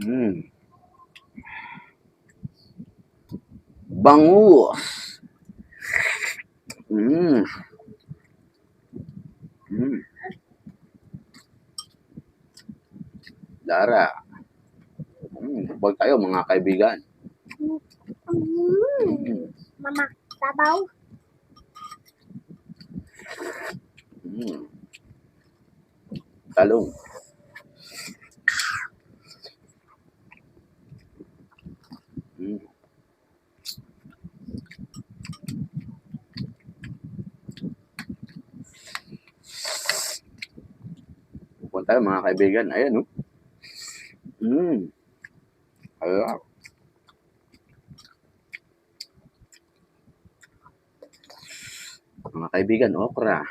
Mm. Bangus. Mm. Mm. Dara. Huwag tayo mga kaibigan. Mm. Mama, sabaw. Talong. Mm. Huwag tayo mga kaibigan. Ayan, oh. Ayan. Mga kaibigan, okra.